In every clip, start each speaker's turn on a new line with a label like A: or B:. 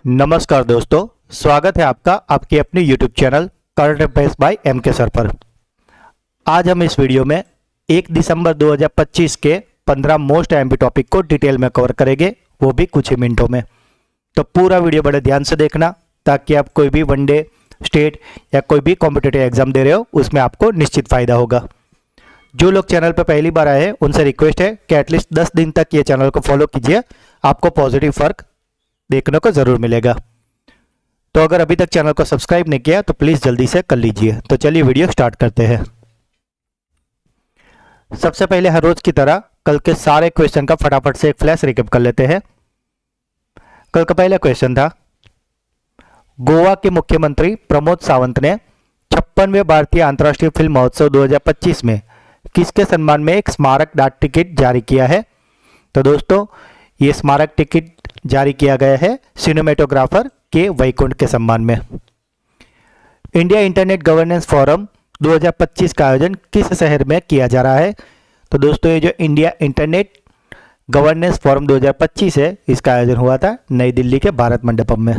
A: नमस्कार दोस्तों, स्वागत है आपका आपके अपने YouTube channel current affairs by MK sir पर। आज हम इस वीडियो में 1 दिसंबर 2025 के 15 मोस्ट IMP टॉपिक को डिटेल में कवर करेंगे, वो भी कुछ ही मिनटों में। तो पूरा वीडियो बड़े ध्यान से देखना ताकि आप कोई भी वनडे, स्टेट या कोई भी कॉम्पिटिटिव एग्जाम दे रहे हो उसमें आपको निश्चित फायदा होगा। जो लोग चैनल पर पहली बार आए हैं उनसे रिक्वेस्ट है कि एटलीस्ट 10 दिन तक ये चैनल को फॉलो कीजिए, आपको पॉजिटिव फर्क देखने को जरूर मिलेगा। तो अगर अभी तक चैनल को सब्सक्राइब नहीं किया तो प्लीज जल्दी से कर लीजिए। तो चलिए वीडियो स्टार्ट करते हैं। सबसे पहले हर रोज की तरह कल के सारे क्वेश्चन का फटाफट से एक फ्लैश रिकैप कर लेते हैं। कल का पहला क्वेश्चन था, गोवा के मुख्यमंत्री प्रमोद सावंत ने 56वें भारतीय अंतर्राष्ट्रीय फिल्म महोत्सव 2025 में किसके सम्मान में एक स्मारक डाक टिकट जारी किया है? तो दोस्तों ये स्मारक टिकट जारी किया गया है सिनेमेटोग्राफर के वैकुंठ के सम्मान में। इंडिया इंटरनेट गवर्नेंस फोरम 2025 का आयोजन किस शहर में किया जा रहा है? तो दोस्तों ये जो इंडिया इंटरनेट गवर्नेंस फोरम 2025 है, इसका आयोजन हुआ था नई दिल्ली के भारत मंडपम में।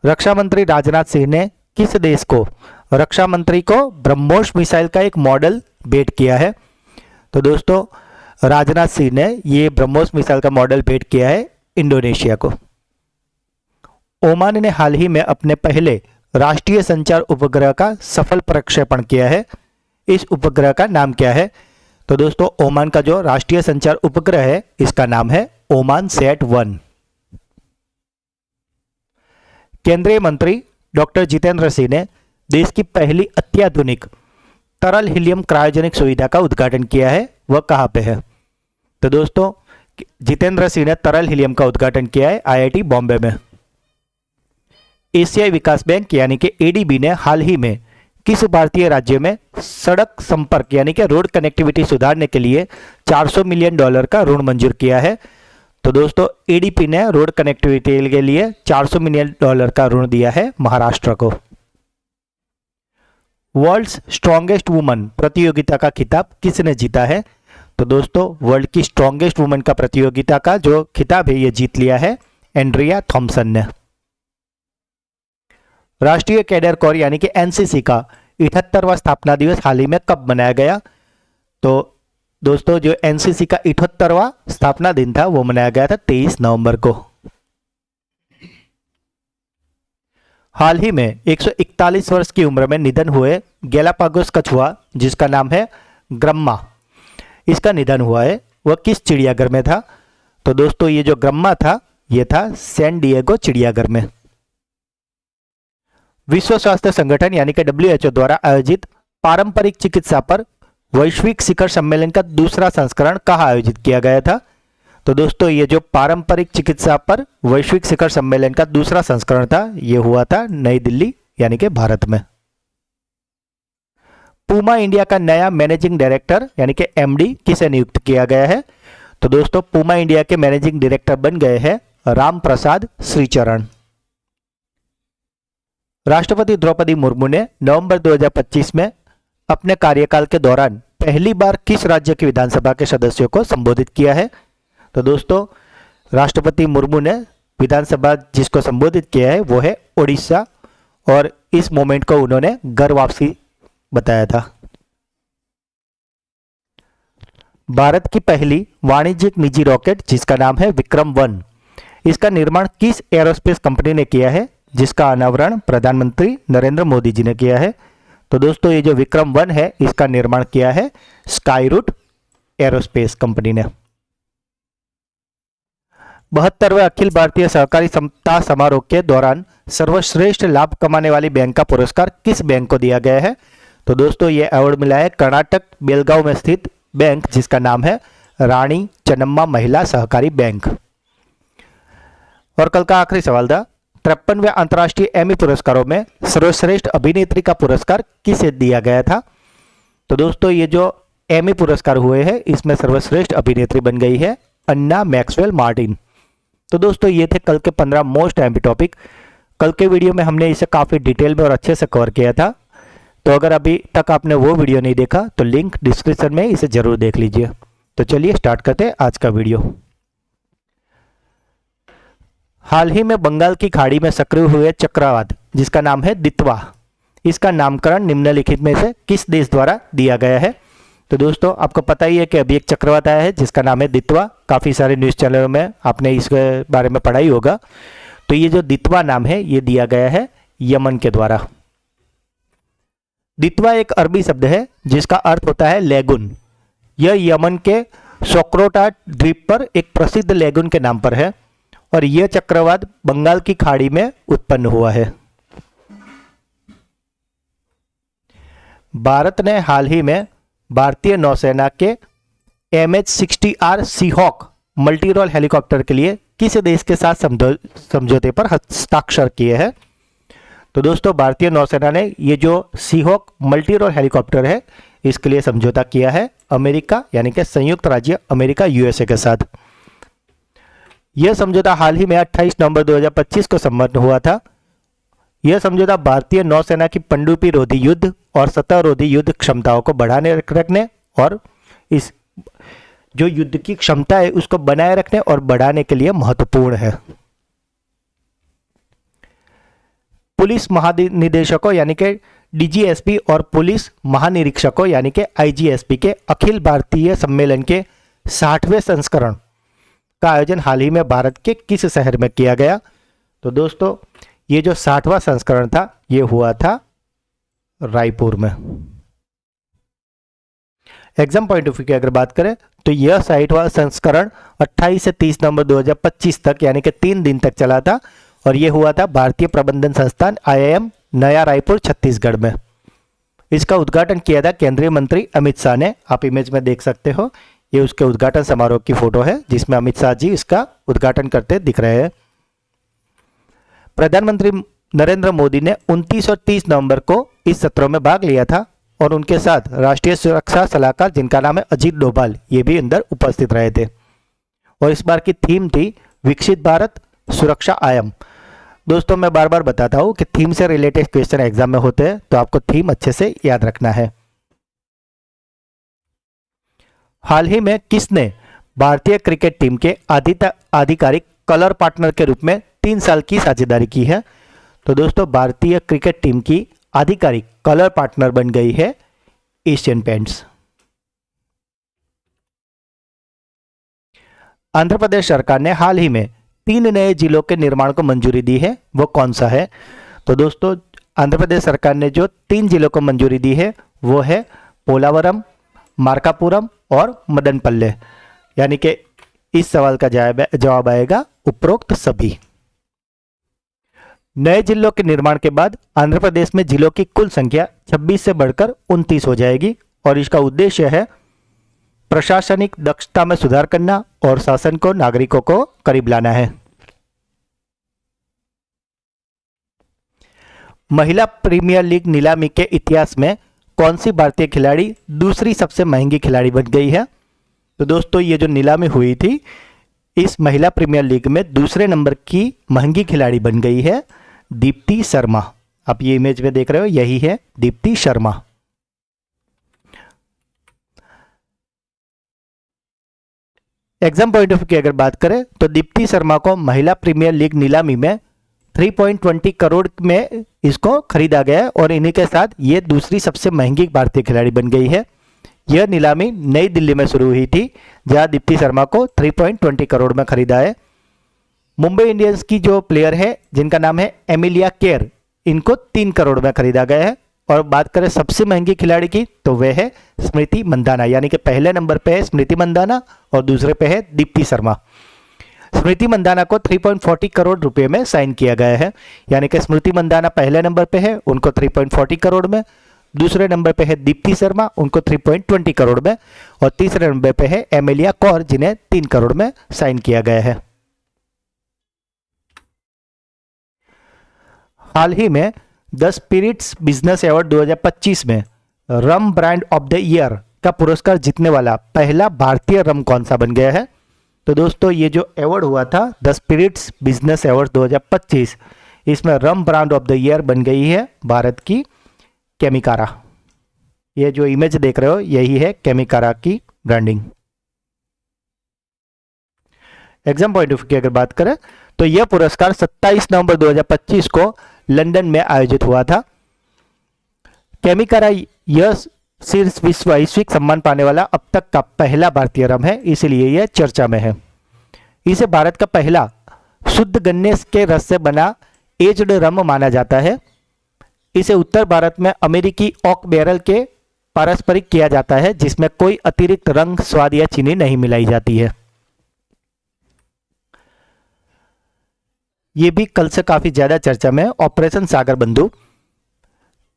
A: रक्षा मंत्री राजनाथ सिंह ने किस देश को रक्षा मंत्री को ब्रह्मोस मिसाइल का एक मॉडल भेंट किया है? तो दोस्तों राजनाथ सिंह ने ये ब्रह्मोस मिसाइल का मॉडल भेंट किया है इंडोनेशिया को। ओमान ने हाल ही में अपने पहले राष्ट्रीय संचार उपग्रह का सफल प्रक्षेपण किया है। इस उपग्रह का नाम क्या है? तो दोस्तों ओमान का जो राष्ट्रीय संचार उपग्रह है इसका नाम है ओमान सैट 1। केंद्रीय मंत्री डॉक्टर जितेंद्र सिंह ने देश की पहली अत्याधुनिक तरल हीलियम क्रायोजेनिक सुविधा का उद्घाटन किया है, वह कहां पे है? तो दोस्तों जितेंद्र सिंह ने तरल हीलियम का उद्घाटन किया है IIT बॉम्बे में। एशियाई विकास बैंक यानी कि ADB ने हाल ही में किस भारतीय राज्य में सड़क संपर्क यानी कि रोड कनेक्टिविटी सुधारने के लिए $400 मिलियन का ऋण मंजूर किया है? तो दोस्तों ADB ने रोड कनेक्टिविटी के लिए $400 मिलियन का ऋण दिया है महाराष्ट्र को। वर्ल्ड्स स्ट्रॉन्गेस्ट वुमन प्रतियोगिता का खिताब किसने जीता है? तो दोस्तों वर्ल्ड की स्ट्रॉन्गेस्ट वुमन का प्रतियोगिता का जो खिताब है ये जीत लिया है एंड्रिया थॉम्सन ने। राष्ट्रीय कैडर कोर यानी कि NCC का 78वां स्थापना दिवस हाल ही में कब मनाया गया? तो दोस्तों जो NCC का 78वां स्थापना दिन था वो मनाया गया था 23 नवंबर को। हाल ही में 141 वर्ष की उम्र में निधन हुए गैलापागोस कछुआ जिसका नाम है ग्रम्मा, इसका निधन हुआ है, वह किस चिड़ियाघर में था? तो दोस्तों ये जो ग्रम्मा था ये था सैन डिएगो चिड़ियाघर में। विश्व स्वास्थ्य संगठन यानी कि WHO द्वारा आयोजित पारंपरिक चिकित्सा पर वैश्विक शिखर सम्मेलन का दूसरा संस्करण कहाँ आयोजित किया गया था? तो दोस्तों ये जो पारंपरिक चिकित्सा पर वैश्विक शिखर सम्मेलन का दूसरा संस्करण था ये हुआ था नई दिल्ली यानी कि भारत में। पूमा इंडिया का नया मैनेजिंग डायरेक्टर यानी कि MD किसे नियुक्त किया गया है? तो दोस्तों पूमा इंडिया के मैनेजिंग डायरेक्टर बन गए हैं राम प्रसाद श्रीचरण। राष्ट्रपति द्रौपदी मुर्मू ने नवंबर 2025 में अपने कार्यकाल के दौरान पहली बार किस राज्य की विधानसभा के सदस्यों को संबोधित किया है? तो दोस्तों राष्ट्रपति मुर्मू ने विधानसभा जिसको संबोधित किया है वो है ओडिशा, और इस मोमेंट को उन्होंने घर वापसी बताया था। भारत की पहली वाणिज्यिक निजी रॉकेट जिसका नाम है विक्रम 1, इसका निर्माण किस एरोस्पेस कंपनी ने किया है जिसका अनावरण प्रधानमंत्री नरेंद्र मोदी जी ने किया है? तो दोस्तों ये जो विक्रम 1 है इसका निर्माण किया है स्काईरूट एरोस्पेस कंपनी ने। 72वें अखिल भारतीय सहकारी सप्ताह समारोह के दौरान सर्वश्रेष्ठ लाभ कमाने वाली बैंक का पुरस्कार किस बैंक को दिया गया है? तो दोस्तों ये अवार्ड मिला है कर्नाटक बेलगांव में स्थित बैंक जिसका नाम है रानी चन्नम्मा महिला सहकारी बैंक। और कल का आखिरी सवाल था, 53वें अंतर्राष्ट्रीय एमी पुरस्कारों में सर्वश्रेष्ठ अभिनेत्री का पुरस्कार किसे दिया गया था? तो दोस्तों ये जो एमी पुरस्कार हुए हैं इसमें सर्वश्रेष्ठ अभिनेत्री बन गई है अन्ना मैक्सवेल मार्टिन। तो दोस्तों ये थे कल के 15 मोस्ट IMP टॉपिक। कल के वीडियो में हमने इसे काफ़ी डिटेल में और अच्छे से कवर किया था, तो अगर अभी तक आपने वो वीडियो नहीं देखा तो लिंक डिस्क्रिप्शन में इसे जरूर देख लीजिए। तो चलिए स्टार्ट करते हैं आज का वीडियो। हाल ही में बंगाल की खाड़ी में सक्रिय हुए चक्रवात जिसका नाम है दितवा, इसका नामकरण निम्नलिखित में से किस देश द्वारा दिया गया है? तो दोस्तों आपको पता ही है कि अभी एक चक्रवात आया है जिसका नाम है दितवा। काफ़ी सारे न्यूज़ चैनलों में आपने इसके बारे में पढ़ा ही होगा। तो ये जो दितवा नाम है ये दिया गया है यमन के द्वारा। दितवा एक अरबी शब्द है जिसका अर्थ होता है लेगुन। यह यमन के सोक्रोटा द्वीप पर एक प्रसिद्ध लेगुन के नाम पर है और यह चक्रवात बंगाल की खाड़ी में उत्पन्न हुआ है। भारत ने हाल ही में भारतीय नौसेना के MH-60R Seahawk multi role helicopter के लिए किस देश के साथ समझौते पर हस्ताक्षर किए हैं? तो दोस्तों भारतीय नौसेना ने ये जो सीहॉक मल्टी रोल हेलीकॉप्टर है इसके लिए समझौता किया है अमेरिका यानी कि संयुक्त राज्य अमेरिका USA के साथ। यह समझौता हाल ही में 28 नवंबर 2025 को संपन्न हुआ था। यह समझौता भारतीय नौसेना की पनडुब्बी रोधी युद्ध और सतह रोधी युद्ध क्षमताओं को बढ़ाने रखने और इस जो युद्ध की क्षमता है उसको बनाए रखने और बढ़ाने के लिए महत्वपूर्ण है। पुलिस महानिदेशकों यानी कि DGSP और पुलिस महानिरीक्षकों यानी कि IGSP के अखिल भारतीय सम्मेलन के 60वें संस्करण का आयोजन हाल ही में भारत के किस शहर में किया गया? तो दोस्तों ये जो 60वां संस्करण था ये हुआ था रायपुर में। एग्जाम पॉइंट ऑफ व्यू की अगर बात करें तो यह 60वां संस्करण 28 से 30 नवंबर 2025 तक यानी कि 3 दिन तक चला था और यह हुआ था भारतीय प्रबंधन संस्थान IIM नया रायपुर छत्तीसगढ़ में। इसका उद्घाटन किया था केंद्रीय मंत्री अमित शाह ने। आप इमेज में देख सकते हो ये उसके उद्घाटन समारोह की फोटो है जिसमें अमित शाह जी इसका उद्घाटन करते दिख रहे हैं। प्रधानमंत्री नरेंद्र मोदी ने 29 और 30 नवंबर को इस सत्रों में भाग लिया था और उनके साथ राष्ट्रीय सुरक्षा सलाहकार जिनका नाम है अजीत डोभाल ये भी अंदर उपस्थित रहे थे और इस बार की थीम थी विकसित भारत सुरक्षा आयाम। दोस्तों मैं बार बार बताता हूं कि थीम से रिलेटेड क्वेश्चन एग्जाम में होते हैं तो आपको थीम अच्छे से याद रखना है। हाल ही में किसने भारतीय क्रिकेट टीम के आधिकारिक कलर पार्टनर के रूप में 3 साल की साझेदारी की है? तो दोस्तों भारतीय क्रिकेट टीम की आधिकारिक कलर पार्टनर बन गई है एशियन पेंट्स। आंध्र प्रदेश सरकार ने हाल ही में 3 नए जिलों के निर्माण को मंजूरी दी है, वो कौन सा है? तो दोस्तों आंध्र प्रदेश सरकार ने जो 3 जिलों को मंजूरी दी है वो है पोलावरम, मार्कापुरम और मदनपल्ले। यानी कि इस सवाल का जवाब आएगा उपरोक्त सभी। नए जिलों के निर्माण के बाद आंध्र प्रदेश में जिलों की कुल संख्या 26 से बढ़कर 29 हो जाएगी और इसका उद्देश्य है प्रशासनिक दक्षता में सुधार करना और शासन को नागरिकों को करीब लाना है। महिला प्रीमियर लीग नीलामी के इतिहास में कौन सी भारतीय खिलाड़ी दूसरी सबसे महंगी खिलाड़ी बन गई है? तो दोस्तों ये जो नीलामी हुई थी इस महिला प्रीमियर लीग में दूसरे नंबर की महंगी खिलाड़ी बन गई है दीप्ति शर्मा। आप ये इमेज में देख रहे हो यही है Deepti Sharma. Exam point of view की अगर बात करें तो दीप्ति शर्मा को महिला प्रीमियर लीग नीलामी में 3.20 करोड़ में इसको खरीदा गया है और इन्हीं के साथ ये दूसरी सबसे महंगी भारतीय खिलाड़ी बन गई है। यह नीलामी नई दिल्ली में शुरू हुई थी जहां दीप्ति शर्मा को 3.20 करोड़ में खरीदा है। मुंबई इंडियंस की जो प्लेयर है जिनका नाम है एमिलिया केयर इनको 3 करोड़ में खरीदा गया है। और बात करें सबसे महंगी खिलाड़ी की तो वह है स्मृति मंदाना, यानी कि पहले नंबर पे है स्मृति मंदाना और दूसरे पे है दीप्ति शर्मा। स्मृति मंदाना को 3.40 करोड़ रुपए में साइन किया गया है, यानी कि स्मृति मंदाना पहले नंबर पे है उनको 3.40 करोड़ में, दूसरे नंबर पे है दीप्ति शर्मा उनको 3.20 करोड़ में और तीसरे नंबर पे है एमिलिया कौर जिन्हें 3 करोड़ में साइन किया गया है। हाल ही में द स्पिरिट्स बिजनेस अवार्ड 2025 में रम ब्रांड ऑफ द ईयर का पुरस्कार जीतने वाला पहला भारतीय रम कौन सा बन गया है? तो दोस्तों ये जो अवार्ड हुआ था द स्पिरिट्स बिजनेस अवार्ड 2025 इसमें रम ब्रांड ऑफ द ईयर बन गई है भारत की केमिकारा। ये जो इमेज देख रहे हो यही है केमिकारा की branding. Exam point of view की अगर बात करें तो यह पुरस्कार 27 नवंबर 2025 को लंदन में आयोजित हुआ था। केमिकारा यह शीर्ष वैश्विक सम्मान पाने वाला अब तक का पहला भारतीय रम है, इसलिए यह चर्चा में है। इसे भारत का पहला शुद्ध गन्ने के रस से बना एज्ड रम माना जाता है। इसे उत्तर भारत में अमेरिकी ओक बैरल के पारस्परिक किया जाता है, जिसमें कोई अतिरिक्त रंग, स्वाद या चीनी नहीं मिलाई जाती है। ये भी कल से काफी ज्यादा चर्चा में है, ऑपरेशन सागर बंधु।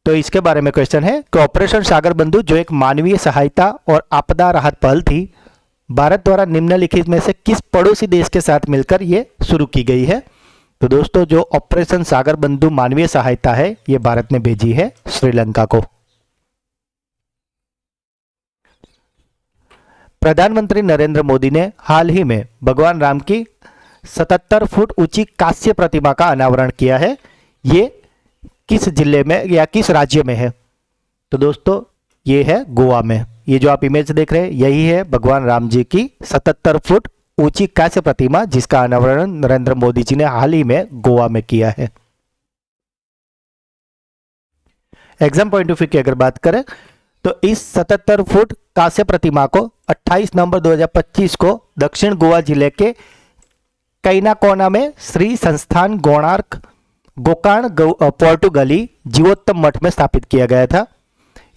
A: तो इसके बारे में क्वेश्चन है कि ऑपरेशन सागर बंधु जो एक मानवीय सहायता और आपदा राहत पहल थी, भारत द्वारा निम्नलिखित में से किस पड़ोसी देश के साथ मिलकर यह शुरू की गई है? तो दोस्तों, जो ऑपरेशन सागर बंधु मानवीय सहायता है, यह भारत ने भेजी है श्रीलंका को। प्रधानमंत्री नरेंद्र मोदी ने हाल ही में भगवान राम की 77 फुट ऊंची कांस्य प्रतिमा का अनावरण किया है। ये किस जिले में या किस राज्य में है? तो दोस्तों, ये है गोवा में। ये जो आप इमेज देख रहे हैं, यही है भगवान राम जी की 77 फुट ऊंची कांस्य प्रतिमा, जिसका अनावरण नरेंद्र मोदी जी ने हाल ही में गोवा में किया है। एग्जाम पॉइंट ऑफ व्यू की अगर बात करें तो इस 77 फुट कांस्य प्रतिमा को 28 नवंबर 2025 को दक्षिण गोवा जिले के कैनाकोना में श्री संस्थान गोकर्ण पोर्टुगली जीवोत्तम मठ में स्थापित किया गया था।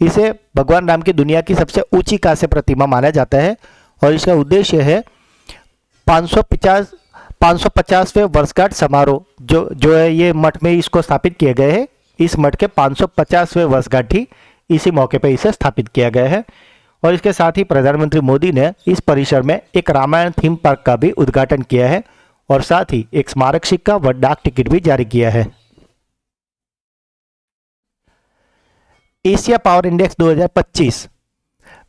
A: इसे भगवान राम की दुनिया की सबसे ऊंची कांस्य प्रतिमा माना जाता है और इसका उद्देश्य है 550वें वर्षगांठ समारोह जो है, ये मठ में इसको स्थापित किए गए हैं। इस मठ के 550वें वर्षगांठी इसी मौके पर इसे स्थापित किया गया है। और इसके साथ ही प्रधानमंत्री मोदी ने इस परिसर में एक रामायण थीम पार्क का भी उद्घाटन किया है और साथ ही एक स्मारक सिक्का व डाक टिकट भी जारी किया है। एशिया पावर इंडेक्स 2025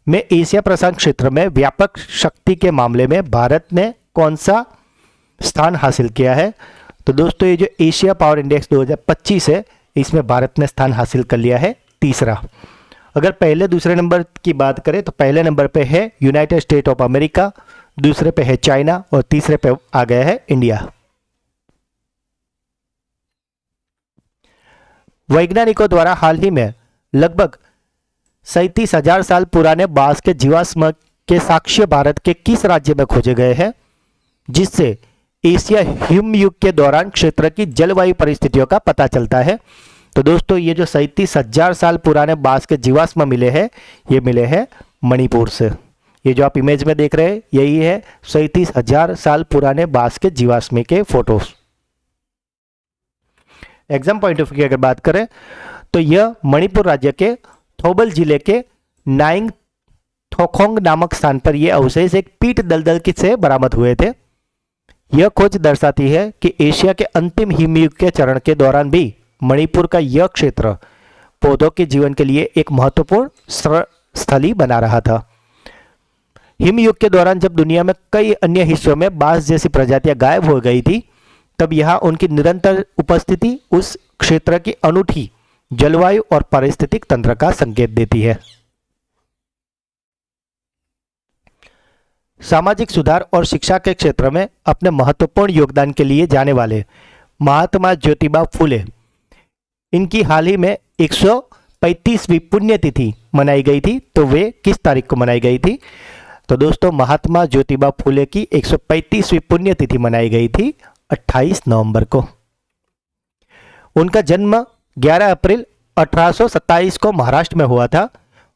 A: में एशिया प्रशांत क्षेत्र में व्यापक शक्ति के मामले में भारत ने कौन सा स्थान हासिल किया है? तो दोस्तों, ये जो एशिया पावर इंडेक्स 2025 है, इसमें भारत ने स्थान हासिल कर लिया है तीसरा। अगर पहले दूसरे नंबर की बात करें तो पहले नंबर पे है यूनाइटेड स्टेट ऑफ अमेरिका, दूसरे पे है चाइना और तीसरे पे आ गया है इंडिया। वैज्ञानिकों द्वारा हाल ही में लगभग 37,000 साल पुराने बांस के जीवाश्म के साक्ष्य भारत के किस राज्य में खोजे गए हैं, जिससे एशिया हिमयुग के दौरान क्षेत्र की जलवायु परिस्थितियों का पता चलता है? तो दोस्तों, ये जो 37,000 साल पुराने बांस के जीवाश्म मिले हैं, ये मिले हैं मणिपुर से। ये जो आप इमेज में देख रहे हैं, यही है 37,000 साल पुराने बांस के जीवाश्म के photos. Exam point of view की अगर बात करें तो यह मणिपुर राज्य के थोबल जिले के नाइंग थोखोंग नामक स्थान पर यह अवशेष एक पीट दलदल से बरामद हुए थे। यह खोज दर्शाती है कि एशिया के अंतिम हिमयुग के चरण के दौरान भी मणिपुर का यह क्षेत्र पौधों के जीवन के लिए एक महत्वपूर्ण स्थली बना रहा था। हिमयुग के दौरान जब दुनिया में कई अन्य हिस्सों में बांस जैसी प्रजातियां गायब हो गई थी, तब यहां उनकी निरंतर उपस्थिति उस क्षेत्र की अनूठी जलवायु और पारिस्थितिक तंत्र का संकेत देती है। सामाजिक सुधार और शिक्षा के क्षेत्र में अपने महत्वपूर्ण योगदान के लिए जाने वाले महात्मा ज्योतिबा फुले, इनकी हाल ही में 135वीं पुण्यतिथि मनाई गई थी। तो वे किस तारीख को मनाई गई थी? तो दोस्तों, महात्मा ज्योतिबा फुले की 135वीं पुण्यतिथि मनाई गई थी 28 नवंबर को। उनका जन्म 11 अप्रैल 1827 को महाराष्ट्र में हुआ था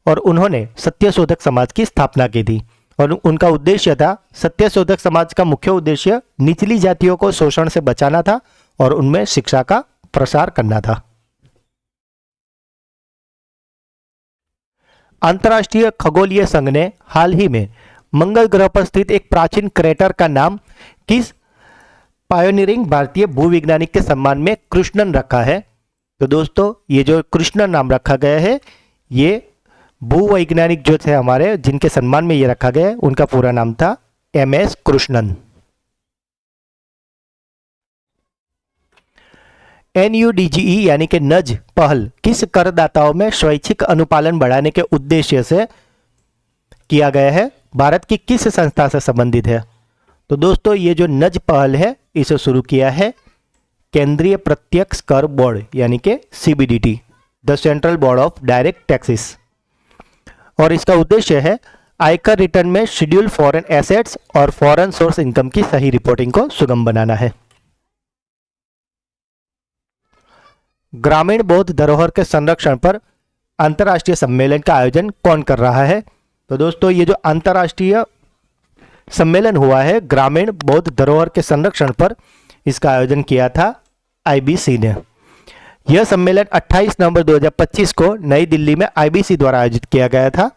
A: और उन्होंने सत्यशोधक समाज की स्थापना की थी। और उनका उद्देश्य था, सत्यशोधक समाज का मुख्य उद्देश्य निचली जातियों को शोषण से बचाना था और उनमें शिक्षा का प्रसार करना था। अंतर्राष्ट्रीय खगोलीय संघ ने हाल ही में मंगल ग्रह पर स्थित एक प्राचीन क्रेटर का नाम किस पायोनियरिंग भारतीय भूवैज्ञानिक के सम्मान में कृष्णन रखा है? तो दोस्तों, ये जो कृष्णन नाम रखा गया है, ये भूवैज्ञानिक जो थे हमारे, जिनके सम्मान में ये रखा गया है, उनका पूरा नाम था MS कृष्णन। NUDGE यानी कि नज पहल किस करदाताओं में स्वैच्छिक अनुपालन बढ़ाने के उद्देश्य से किया गया है? भारत की किस संस्था से संबंधित है? तो दोस्तों, ये जो नज पहल है, इसे शुरू किया है केंद्रीय प्रत्यक्ष कर बोर्ड यानी कि CBDT, the central board of direct taxes. और इसका उद्देश्य है आयकर रिटर्न में शेड्यूल फॉरेन एसेट्स और फॉरेन सोर्स इनकम की सही रिपोर्टिंग को सुगम बनाना है। ग्रामीण बौद्ध धरोहर के संरक्षण पर अंतर्राष्ट्रीय सम्मेलन का आयोजन कौन कर रहा है? तो दोस्तों ये जो अंतर्राष्ट्रीय सम्मेलन हुआ है ग्रामीण बौद्ध धरोहर के संरक्षण पर, इसका आयोजन किया था आईबीसी ने। यह सम्मेलन 28 नवंबर 2025 को नई दिल्ली में आईबीसी द्वारा आयोजित किया गया था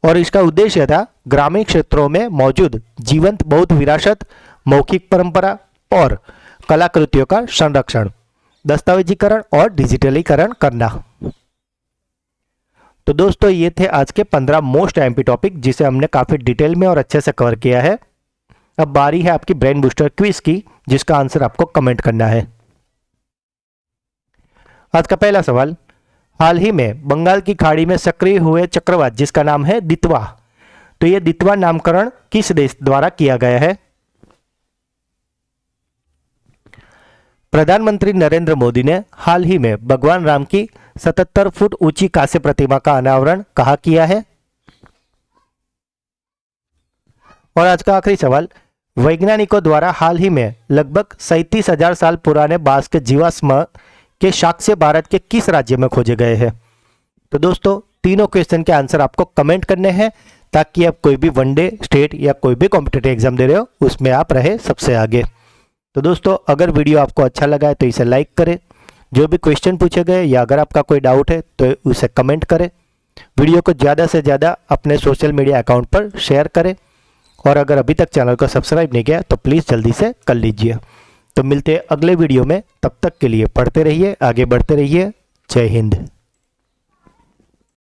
A: और इसका उद्देश्य था ग्रामीण क्षेत्रों में मौजूद जीवंत बौद्ध विरासत, मौखिक परंपरा और कलाकृतियों का संरक्षण, दस्तावेजीकरण और डिजिटलीकरण करना। तो दोस्तों ये थे आज के 15 मोस्ट एमपी टॉपिक जिसे हमने काफी डिटेल में और अच्छे से कवर किया है। अब बारी है आपकी ब्रेन बूस्टर क्विज की, जिसका आंसर आपको कमेंट करना है। आज का पहला सवाल, हाल ही में बंगाल की खाड़ी में सक्रिय हुए चक्रवात जिसका नाम है दितवा, तो यह दितवा नामकरण किस देश द्वारा किया गया है? प्रधानमंत्री नरेंद्र मोदी ने हाल ही में भगवान राम की 77 फुट ऊंची कांस्य प्रतिमा का अनावरण कहाँ किया है? और आज का आखिरी सवाल, वैज्ञानिकों द्वारा हाल ही में लगभग 37,000 साल पुराने बांस के जीवाश्म के साक्ष्य भारत के किस राज्य में खोजे गए हैं? तो दोस्तों तीनों क्वेश्चन के आंसर आपको कमेंट करने हैं ताकि आप कोई भी वनडे, स्टेट या कोई भी कॉम्पिटिटिव एग्जाम दे रहे हो उसमें आप रहे सबसे आगे। तो दोस्तों अगर वीडियो आपको अच्छा लगा है तो इसे लाइक करें, जो भी क्वेश्चन पूछे गए या अगर आपका कोई डाउट है तो उसे कमेंट करें, वीडियो को ज़्यादा से ज़्यादा अपने सोशल मीडिया अकाउंट पर शेयर करें और अगर अभी तक चैनल को सब्सक्राइब नहीं किया तो प्लीज़ जल्दी से कर लीजिए। तो मिलते हैं अगले वीडियो में, तब तक के लिए पढ़ते रहिए, आगे बढ़ते रहिए। जय हिंद।